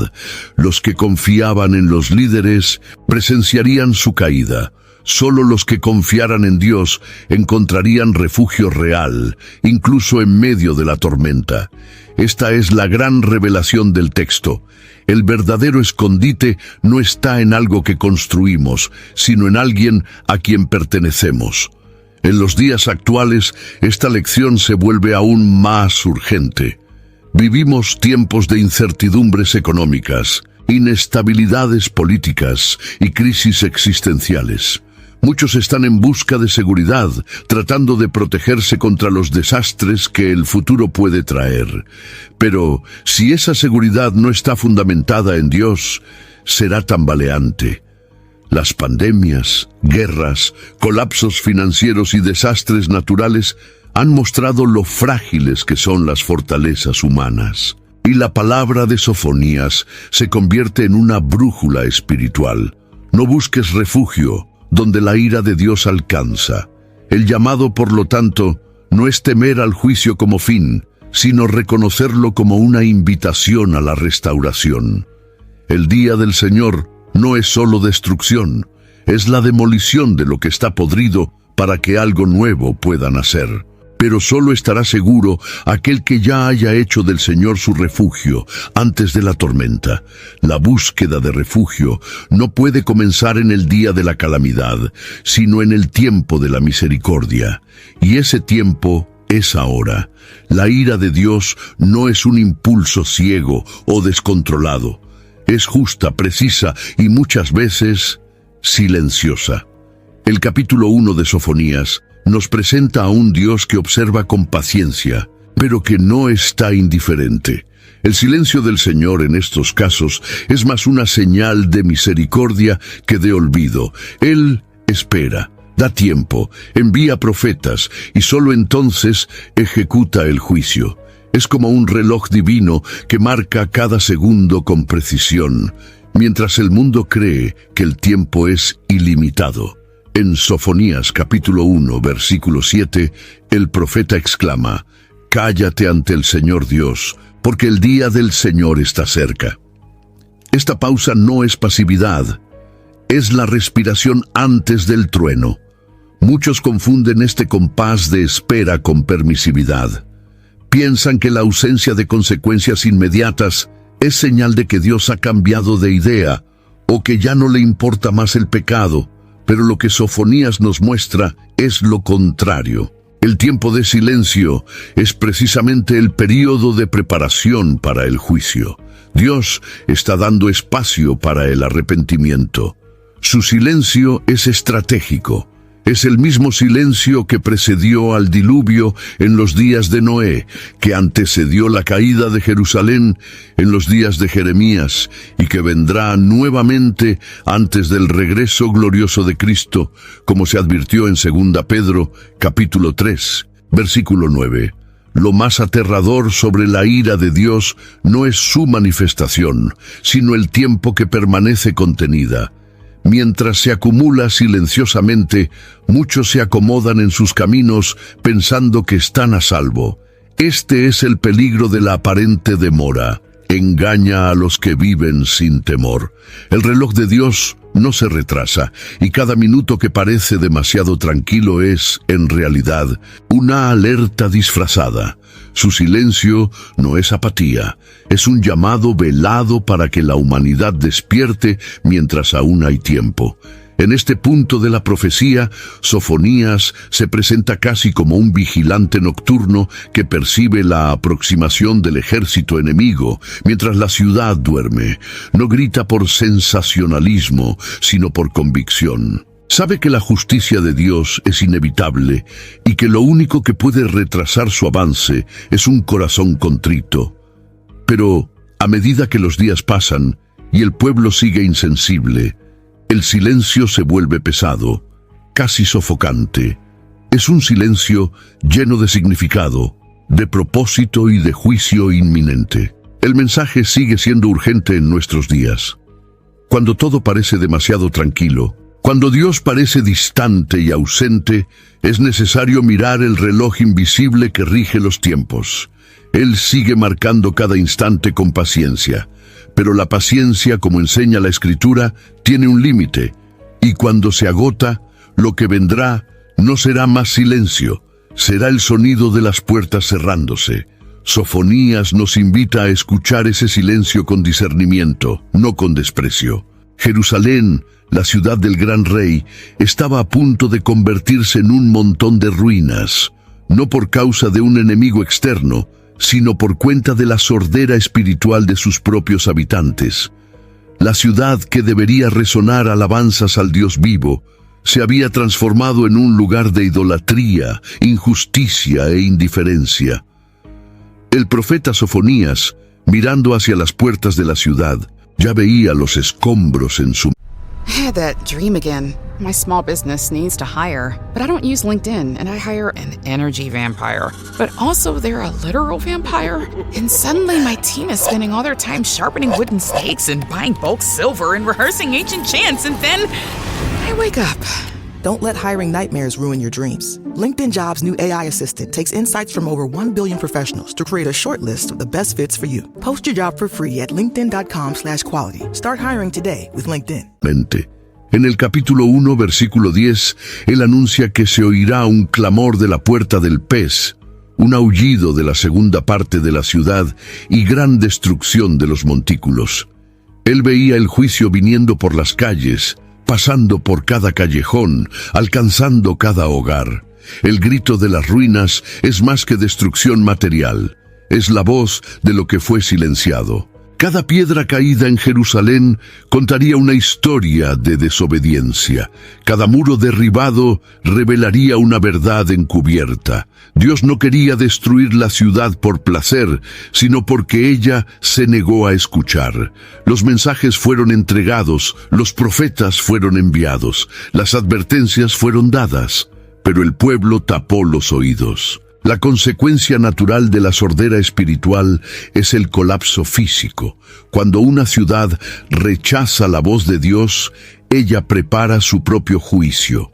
Los que confiaban en los líderes presenciarían su caída. Solo los que confiaran en Dios encontrarían refugio real, incluso en medio de la tormenta. Esta es la gran revelación del texto. El verdadero escondite no está en algo que construimos, sino en alguien a quien pertenecemos. En los días actuales, esta lección se vuelve aún más urgente. Vivimos tiempos de incertidumbres económicas, inestabilidades políticas y crisis existenciales. Muchos están en busca de seguridad, tratando de protegerse contra los desastres que el futuro puede traer. Pero si esa seguridad no está fundamentada en Dios, será tambaleante. Las pandemias, guerras, colapsos financieros y desastres naturales han mostrado lo frágiles que son las fortalezas humanas. Y la palabra de Sofonías se convierte en una brújula espiritual. No busques refugio donde la ira de Dios alcanza. El llamado, por lo tanto, no es temer al juicio como fin, sino reconocerlo como una invitación a la restauración. El día del Señor no es solo destrucción, es la demolición de lo que está podrido para que algo nuevo pueda nacer. Pero solo estará seguro aquel que ya haya hecho del Señor su refugio antes de la tormenta. La búsqueda de refugio no puede comenzar en el día de la calamidad, sino en el tiempo de la misericordia. Y ese tiempo es ahora. La ira de Dios no es un impulso ciego o descontrolado. Es justa, precisa y muchas veces silenciosa. El capítulo 1 de Sofonías nos presenta a un Dios que observa con paciencia, pero que no está indiferente. El silencio del Señor en estos casos es más una señal de misericordia que de olvido. Él espera, da tiempo, envía profetas y solo entonces ejecuta el juicio. Es como un reloj divino que marca cada segundo con precisión, mientras el mundo cree que el tiempo es ilimitado. En Sofonías capítulo 1, versículo 7, el profeta exclama: «Cállate ante el Señor Dios, porque el día del Señor está cerca». Esta pausa no es pasividad, es la respiración antes del trueno. Muchos confunden este compás de espera con permisividad. Piensan que la ausencia de consecuencias inmediatas es señal de que Dios ha cambiado de idea o que ya no le importa más el pecado. Pero lo que Sofonías nos muestra es lo contrario. El tiempo de silencio es precisamente el período de preparación para el juicio. Dios está dando espacio para el arrepentimiento. Su silencio es estratégico. Es el mismo silencio que precedió al diluvio en los días de Noé, que antecedió la caída de Jerusalén en los días de Jeremías y que vendrá nuevamente antes del regreso glorioso de Cristo, como se advirtió en 2 Pedro, capítulo 3, versículo 9. Lo más aterrador sobre la ira de Dios no es su manifestación, sino el tiempo que permanece contenida. Mientras se acumula silenciosamente, muchos se acomodan en sus caminos pensando que están a salvo. Este es el peligro de la aparente demora. Engaña a los que viven sin temor. El reloj de Dios no se retrasa, y cada minuto que parece demasiado tranquilo es, en realidad, una alerta disfrazada. Su silencio no es apatía, es un llamado velado para que la humanidad despierte mientras aún hay tiempo. En este punto de la profecía, Sofonías se presenta casi como un vigilante nocturno que percibe la aproximación del ejército enemigo mientras la ciudad duerme. No grita por sensacionalismo, sino por convicción. Sabe que la justicia de Dios es inevitable y que lo único que puede retrasar su avance es un corazón contrito. Pero, a medida que los días pasan y el pueblo sigue insensible, el silencio se vuelve pesado, casi sofocante. Es un silencio lleno de significado, de propósito y de juicio inminente. El mensaje sigue siendo urgente en nuestros días. Cuando todo parece demasiado tranquilo, cuando Dios parece distante y ausente, es necesario mirar el reloj invisible que rige los tiempos. Él sigue marcando cada instante con paciencia. Pero la paciencia, como enseña la Escritura, tiene un límite, y cuando se agota, lo que vendrá no será más silencio, será el sonido de las puertas cerrándose. Sofonías nos invita a escuchar ese silencio con discernimiento, no con desprecio. Jerusalén, la ciudad del gran rey, estaba a punto de convertirse en un montón de ruinas, no por causa de un enemigo externo, sino por cuenta de la sordera espiritual de sus propios habitantes. La ciudad que debería resonar alabanzas al Dios vivo, se había transformado en un lugar de idolatría, injusticia e indiferencia. El profeta Sofonías, mirando hacia las puertas de la ciudad, ya veía los escombros en su... I had that dream again. My small business needs to hire, but I don't use LinkedIn, and I hire an energy vampire. But also they're a literal vampire. And suddenly my team is spending all their time sharpening wooden stakes and buying bulk silver and rehearsing ancient chants, and then I wake up. Don't let hiring nightmares ruin your dreams. LinkedIn Jobs' new AI assistant takes insights from over 1 billion professionals to create a short list of the best fits for you. Post your job for free at linkedin.com/quality. Start hiring today with LinkedIn. En el capítulo 1, versículo 10, él anuncia que se oirá un clamor de la puerta del pez, un aullido de la segunda parte de la ciudad y gran destrucción de los montículos. Él veía el juicio viniendo por las calles, pasando por cada callejón, alcanzando cada hogar. El grito de las ruinas es más que destrucción material, es la voz de lo que fue silenciado. Cada piedra caída en Jerusalén contaría una historia de desobediencia. Cada muro derribado revelaría una verdad encubierta. Dios no quería destruir la ciudad por placer, sino porque ella se negó a escuchar. Los mensajes fueron entregados, los profetas fueron enviados, las advertencias fueron dadas, pero el pueblo tapó los oídos. La consecuencia natural de la sordera espiritual es el colapso físico. Cuando una ciudad rechaza la voz de Dios, ella prepara su propio juicio.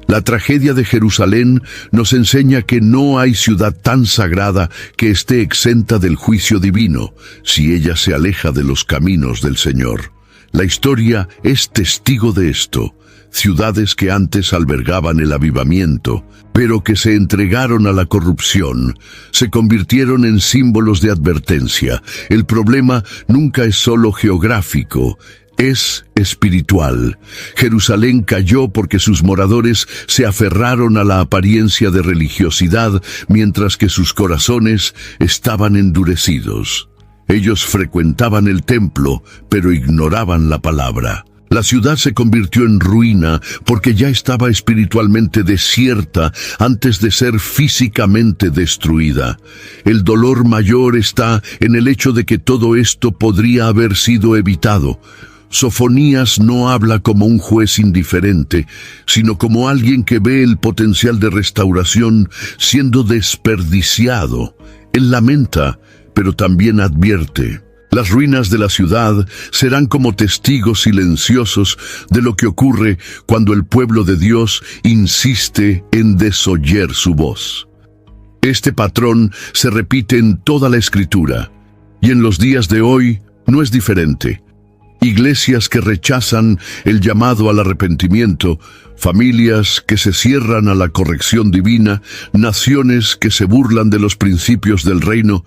La tragedia de Jerusalén nos enseña que no hay ciudad tan sagrada que esté exenta del juicio divino, si ella se aleja de los caminos del Señor. La historia es testigo de esto. Ciudades que antes albergaban el avivamiento, pero que se entregaron a la corrupción, se convirtieron en símbolos de advertencia. El problema nunca es solo geográfico, es espiritual. Jerusalén cayó porque sus moradores se aferraron a la apariencia de religiosidad, mientras que sus corazones estaban endurecidos. Ellos frecuentaban el templo, pero ignoraban la palabra. La ciudad se convirtió en ruina porque ya estaba espiritualmente desierta antes de ser físicamente destruida. El dolor mayor está en el hecho de que todo esto podría haber sido evitado. Sofonías no habla como un juez indiferente, sino como alguien que ve el potencial de restauración siendo desperdiciado. Él lamenta, pero también advierte. Las ruinas de la ciudad serán como testigos silenciosos de lo que ocurre cuando el pueblo de Dios insiste en desoyer su voz. Este patrón se repite en toda la Escritura, y en los días de hoy no es diferente. Iglesias que rechazan el llamado al arrepentimiento, familias que se cierran a la corrección divina, naciones que se burlan de los principios del reino,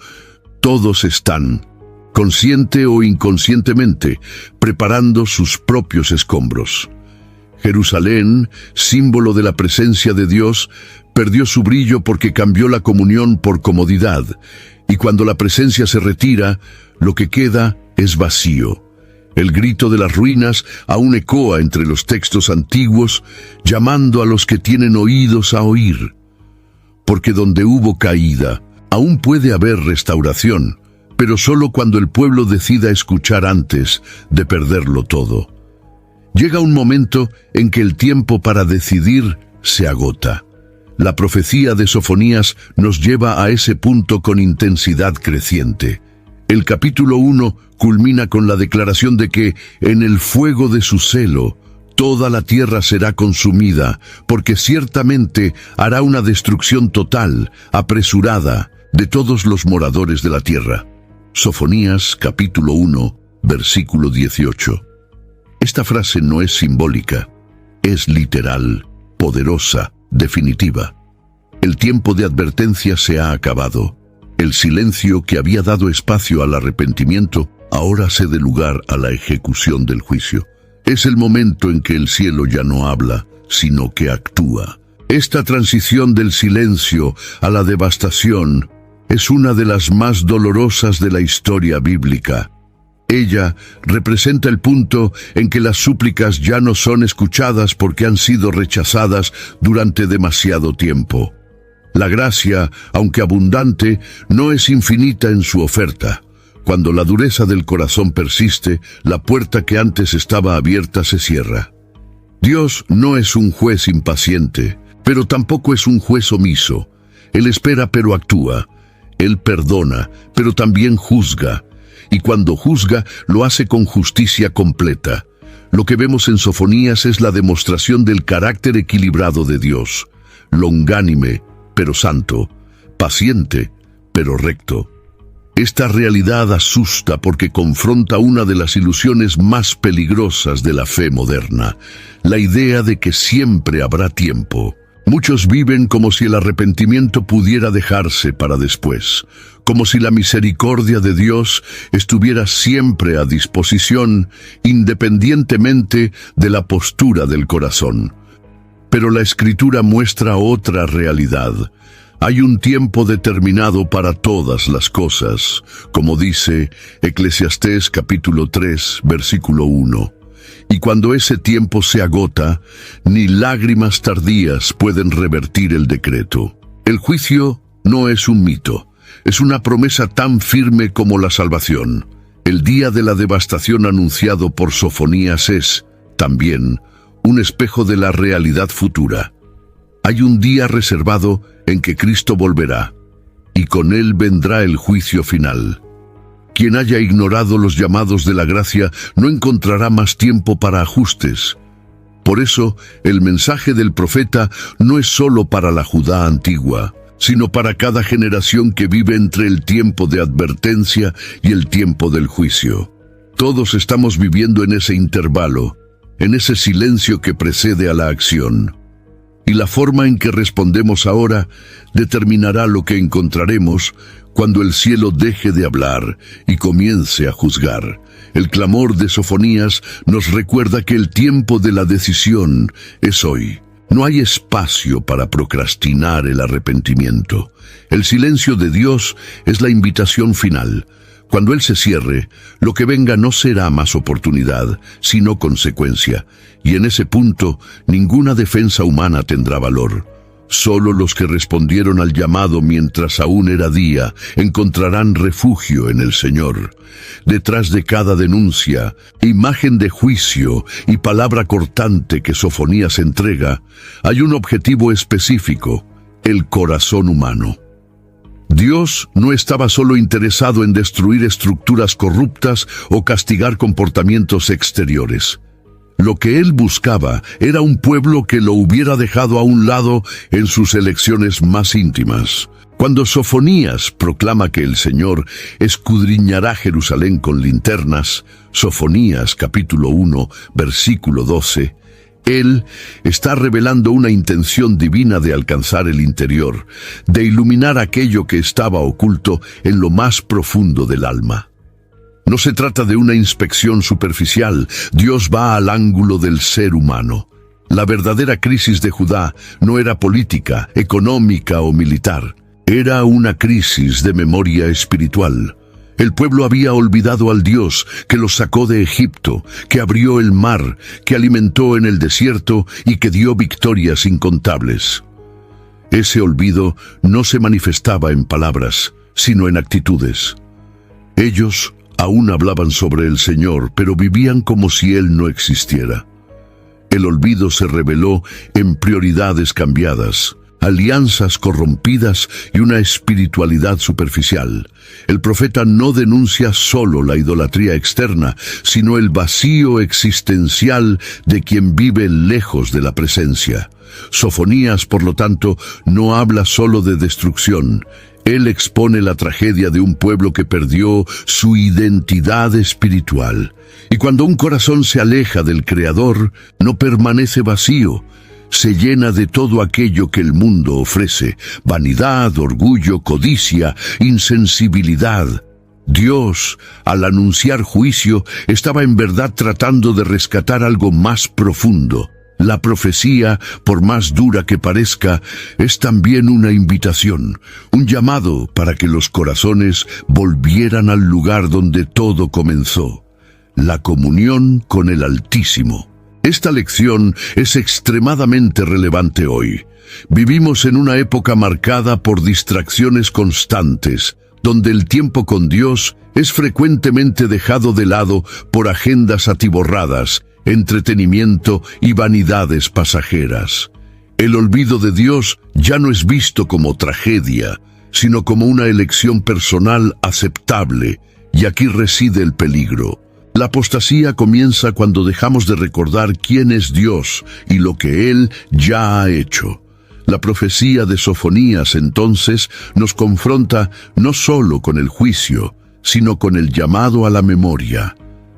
todos están, consciente o inconscientemente, preparando sus propios escombros. Jerusalén, símbolo de la presencia de Dios, perdió su brillo porque cambió la comunión por comodidad, y cuando la presencia se retira, lo que queda es vacío. El grito de las ruinas aún ecoa entre los textos antiguos, llamando a los que tienen oídos a oír. Porque donde hubo caída, aún puede haber restauración, pero solo cuando el pueblo decida escuchar antes de perderlo todo. Llega un momento en que el tiempo para decidir se agota. La profecía de Sofonías nos lleva a ese punto con intensidad creciente. El capítulo 1 culmina con la declaración de que en el fuego de su celo toda la tierra será consumida, porque ciertamente hará una destrucción total, apresurada, de todos los moradores de la tierra. Sofonías capítulo 1, versículo 18. Esta frase no es simbólica, es literal, poderosa, definitiva. El tiempo de advertencia se ha acabado. El silencio que había dado espacio al arrepentimiento ahora cede lugar a la ejecución del juicio. Es el momento en que el cielo ya no habla, sino que actúa. Esta transición del silencio a la devastación es una de las más dolorosas de la historia bíblica. Ella representa el punto en que las súplicas ya no son escuchadas porque han sido rechazadas durante demasiado tiempo. La gracia, aunque abundante, no es infinita en su oferta. Cuando la dureza del corazón persiste, la puerta que antes estaba abierta se cierra. Dios no es un juez impaciente, pero tampoco es un juez omiso. Él espera pero actúa. Él perdona, pero también juzga. Y cuando juzga, lo hace con justicia completa. Lo que vemos en Sofonías es la demostración del carácter equilibrado de Dios. Longánime, pero santo. Paciente, pero recto. Esta realidad asusta porque confronta una de las ilusiones más peligrosas de la fe moderna, la idea de que siempre habrá tiempo. Muchos viven como si el arrepentimiento pudiera dejarse para después, como si la misericordia de Dios estuviera siempre a disposición, independientemente de la postura del corazón. Pero la Escritura muestra otra realidad. Hay un tiempo determinado para todas las cosas, como dice Eclesiastés capítulo 3, versículo 1. Y cuando ese tiempo se agota, ni lágrimas tardías pueden revertir el decreto. El juicio no es un mito, es una promesa tan firme como la salvación. El día de la devastación anunciado por Sofonías es, también, un espejo de la realidad futura. Hay un día reservado en que Cristo volverá, y con él vendrá el juicio final. Quien haya ignorado los llamados de la gracia no encontrará más tiempo para ajustes. Por eso, el mensaje del profeta no es solo para la Judá antigua, sino para cada generación que vive entre el tiempo de advertencia y el tiempo del juicio. Todos estamos viviendo en ese intervalo, en ese silencio que precede a la acción. Y la forma en que respondemos ahora determinará lo que encontraremos cuando el cielo deje de hablar y comience a juzgar. El clamor de Sofonías nos recuerda que el tiempo de la decisión es hoy. No hay espacio para procrastinar el arrepentimiento. El silencio de Dios es la invitación final. Cuando Él se cierre, lo que venga no será más oportunidad, sino consecuencia. Y en ese punto, ninguna defensa humana tendrá valor. Solo los que respondieron al llamado mientras aún era día encontrarán refugio en el Señor. Detrás de cada denuncia, imagen de juicio y palabra cortante que Sofonías entrega, hay un objetivo específico: el corazón humano. Dios no estaba solo interesado en destruir estructuras corruptas o castigar comportamientos exteriores. Lo que Él buscaba era un pueblo que lo hubiera dejado a un lado en sus elecciones más íntimas. Cuando Sofonías proclama que el Señor escudriñará Jerusalén con linternas, Sofonías capítulo 1, versículo 12, Él está revelando una intención divina de alcanzar el interior, de iluminar aquello que estaba oculto en lo más profundo del alma. No se trata de una inspección superficial. Dios va al ángulo del ser humano. La verdadera crisis de Judá no era política, económica o militar. Era una crisis de memoria espiritual. El pueblo había olvidado al Dios que los sacó de Egipto, que abrió el mar, que alimentó en el desierto y que dio victorias incontables. Ese olvido no se manifestaba en palabras, sino en actitudes. Ellos aún hablaban sobre el Señor, pero vivían como si Él no existiera. El olvido se reveló en prioridades cambiadas, alianzas corrompidas y una espiritualidad superficial. El profeta no denuncia solo la idolatría externa, sino el vacío existencial de quien vive lejos de la presencia. Sofonías, por lo tanto, no habla solo de destrucción. Él expone la tragedia de un pueblo que perdió su identidad espiritual. Y cuando un corazón se aleja del Creador, no permanece vacío, se llena de todo aquello que el mundo ofrece: vanidad, orgullo, codicia, insensibilidad. Dios, al anunciar juicio, estaba en verdad tratando de rescatar algo más profundo. La profecía, por más dura que parezca, es también una invitación, un llamado para que los corazones volvieran al lugar donde todo comenzó: la comunión con el Altísimo. Esta lección es extremadamente relevante hoy. Vivimos en una época marcada por distracciones constantes, donde el tiempo con Dios es frecuentemente dejado de lado por agendas atiborradas, entretenimiento y vanidades pasajeras. El olvido de Dios ya no es visto como tragedia, sino como una elección personal aceptable, y aquí reside el peligro. La apostasía comienza cuando dejamos de recordar quién es Dios y lo que Él ya ha hecho. La profecía de Sofonías, entonces, nos confronta no solo con el juicio, sino con el llamado a la memoria.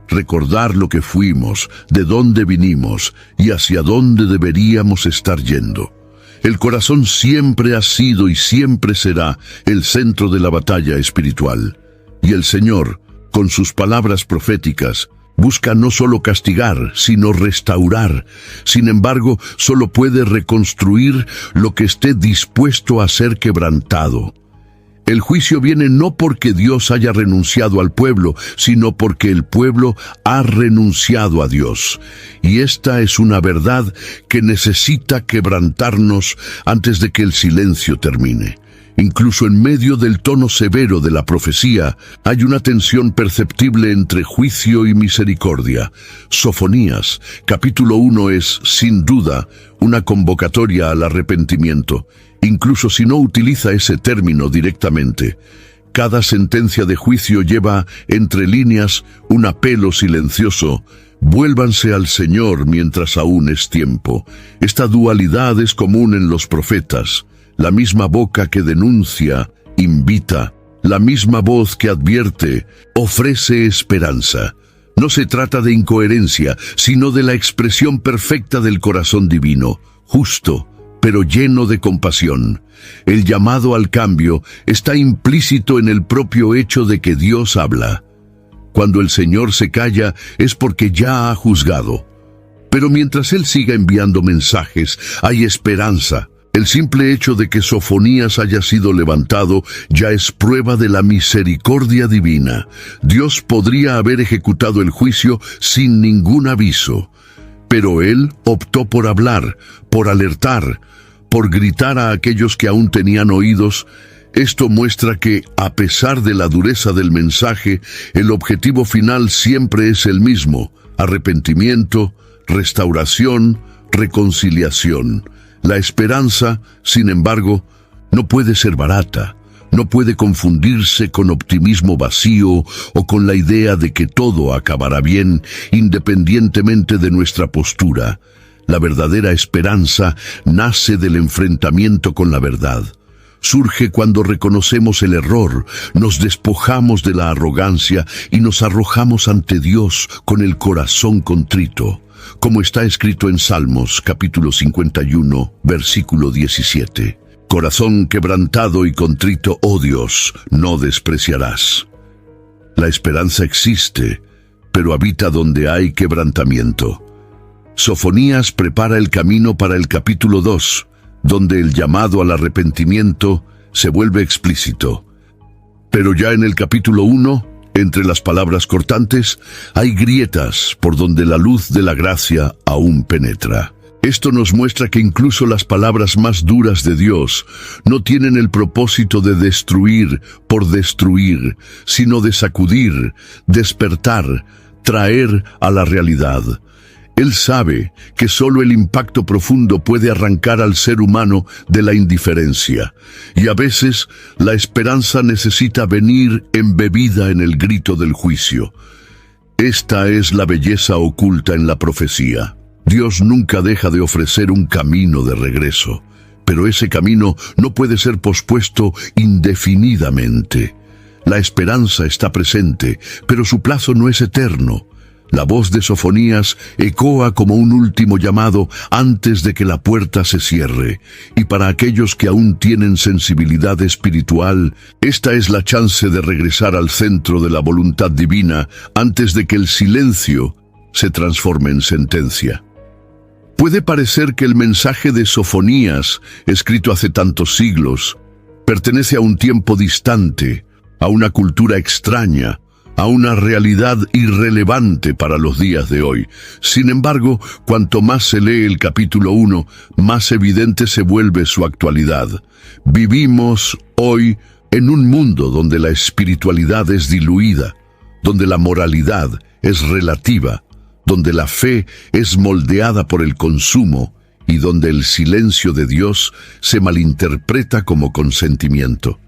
Recordar lo que fuimos, de dónde vinimos y hacia dónde deberíamos estar yendo. El corazón siempre ha sido y siempre será el centro de la batalla espiritual. Y el Señor, con sus palabras proféticas, busca no solo castigar, sino restaurar. Sin embargo, solo puede reconstruir lo que esté dispuesto a ser quebrantado. El juicio viene no porque Dios haya renunciado al pueblo, sino porque el pueblo ha renunciado a Dios. Y esta es una verdad que necesita quebrantarnos antes de que el silencio termine. Incluso en medio del tono severo de la profecía, hay una tensión perceptible entre juicio y misericordia. Sofonías, capítulo 1, es, sin duda, una convocatoria al arrepentimiento, incluso si no utiliza ese término directamente. Cada sentencia de juicio lleva, entre líneas, un apelo silencioso: vuélvanse al Señor mientras aún es tiempo. Esta dualidad es común en los profetas. La misma boca que denuncia, invita; la misma voz que advierte, ofrece esperanza. No se trata de incoherencia, sino de la expresión perfecta del corazón divino, justo, pero lleno de compasión. El llamado al cambio está implícito en el propio hecho de que Dios habla. Cuando el Señor se calla es porque ya ha juzgado. Pero mientras Él siga enviando mensajes, hay esperanza. El simple hecho de que Sofonías haya sido levantado ya es prueba de la misericordia divina. Dios podría haber ejecutado el juicio sin ningún aviso, pero Él optó por hablar, por alertar, por gritar a aquellos que aún tenían oídos. Esto muestra que, a pesar de la dureza del mensaje, el objetivo final siempre es el mismo: arrepentimiento, restauración, reconciliación. La esperanza, sin embargo, no puede ser barata, no puede confundirse con optimismo vacío o con la idea de que todo acabará bien independientemente de nuestra postura. La verdadera esperanza nace del enfrentamiento con la verdad. Surge cuando reconocemos el error, nos despojamos de la arrogancia y nos arrojamos ante Dios con el corazón contrito. Como está escrito en Salmos, capítulo 51, versículo 17. Corazón quebrantado y contrito, oh Dios, no despreciarás. La esperanza existe, pero habita donde hay quebrantamiento. Sofonías prepara el camino para el capítulo 2, donde el llamado al arrepentimiento se vuelve explícito. Pero ya en el capítulo 1, entre las palabras cortantes, hay grietas por donde la luz de la gracia aún penetra. Esto nos muestra que incluso las palabras más duras de Dios no tienen el propósito de destruir por destruir, sino de sacudir, despertar, traer a la realidad. Él sabe que solo el impacto profundo puede arrancar al ser humano de la indiferencia, y a veces la esperanza necesita venir embebida en el grito del juicio. Esta es la belleza oculta en la profecía. Dios nunca deja de ofrecer un camino de regreso, pero ese camino no puede ser pospuesto indefinidamente. La esperanza está presente, pero su plazo no es eterno. La voz de Sofonías ecoa como un último llamado antes de que la puerta se cierre. Y para aquellos que aún tienen sensibilidad espiritual, esta es la chance de regresar al centro de la voluntad divina antes de que el silencio se transforme en sentencia. Puede parecer que el mensaje de Sofonías, escrito hace tantos siglos, pertenece a un tiempo distante, a una cultura extraña, a una realidad irrelevante para los días de hoy. Sin embargo, cuanto más se lee el capítulo 1, más evidente se vuelve su actualidad. Vivimos hoy en un mundo donde la espiritualidad es diluida, donde la moralidad es relativa, donde la fe es moldeada por el consumo y donde el silencio de Dios se malinterpreta como consentimiento.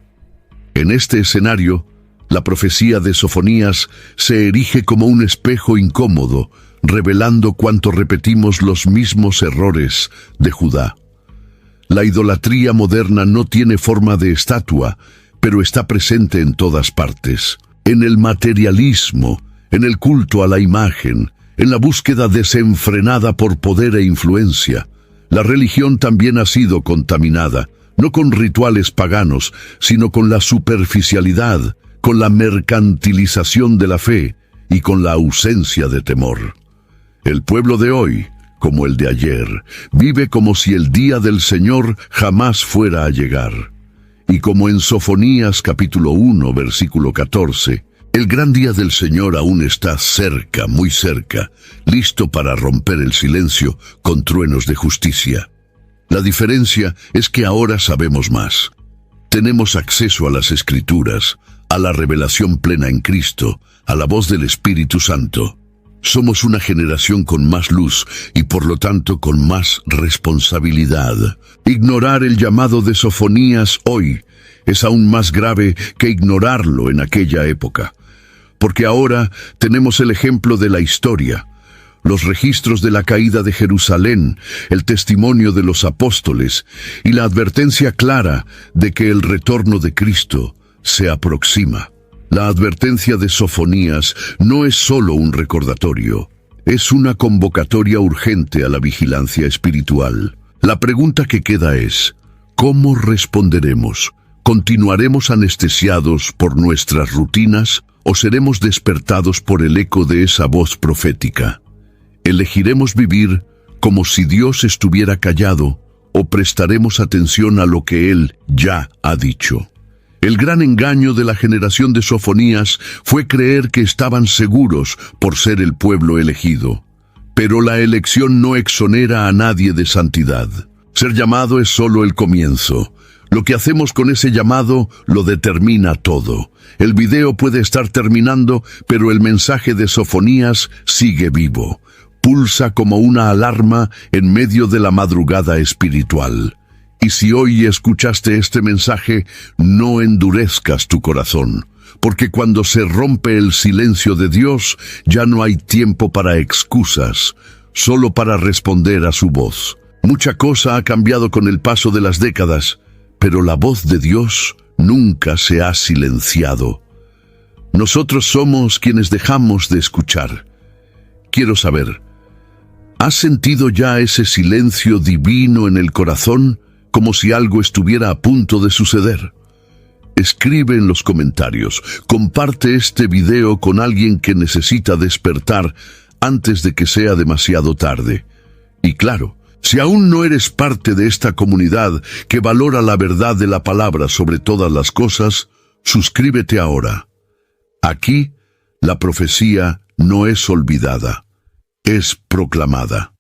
En este escenario, la profecía de Sofonías se erige como un espejo incómodo, revelando cuánto repetimos los mismos errores de Judá. La idolatría moderna no tiene forma de estatua, pero está presente en todas partes. En el materialismo, en el culto a la imagen, en la búsqueda desenfrenada por poder e influencia. La religión también ha sido contaminada, no con rituales paganos, sino con la superficialidad, con la mercantilización de la fe y con la ausencia de temor. El pueblo de hoy, como el de ayer, vive como si el día del Señor jamás fuera a llegar. Y como en Sofonías capítulo 1, versículo 14, el gran día del Señor aún está cerca, muy cerca, listo para romper el silencio con truenos de justicia. La diferencia es que ahora sabemos más. Tenemos acceso a las Escrituras, a la revelación plena en Cristo, a la voz del Espíritu Santo. Somos una generación con más luz y por lo tanto con más responsabilidad. Ignorar el llamado de Sofonías hoy es aún más grave que ignorarlo en aquella época. Porque ahora tenemos el ejemplo de la historia, los registros de la caída de Jerusalén, el testimonio de los apóstoles y la advertencia clara de que el retorno de Cristo se aproxima. La advertencia de Sofonías no es solo un recordatorio, es una convocatoria urgente a la vigilancia espiritual. La pregunta que queda es, ¿cómo responderemos? ¿Continuaremos anestesiados por nuestras rutinas o seremos despertados por el eco de esa voz profética? ¿Elegiremos vivir como si Dios estuviera callado o prestaremos atención a lo que Él ya ha dicho? El gran engaño de la generación de Sofonías fue creer que estaban seguros por ser el pueblo elegido. Pero la elección no exonera a nadie de santidad. Ser llamado es solo el comienzo. Lo que hacemos con ese llamado lo determina todo. El video puede estar terminando, pero el mensaje de Sofonías sigue vivo. Pulsa como una alarma en medio de la madrugada espiritual. Y si hoy escuchaste este mensaje, no endurezcas tu corazón, porque cuando se rompe el silencio de Dios, ya no hay tiempo para excusas, solo para responder a su voz. Mucha cosa ha cambiado con el paso de las décadas, pero la voz de Dios nunca se ha silenciado. Nosotros somos quienes dejamos de escuchar. Quiero saber, ¿has sentido ya ese silencio divino en el corazón? Como si algo estuviera a punto de suceder. Escribe en los comentarios, comparte este video con alguien que necesita despertar antes de que sea demasiado tarde. Y claro, si aún no eres parte de esta comunidad que valora la verdad de la palabra sobre todas las cosas, suscríbete ahora. Aquí, la profecía no es olvidada, es proclamada.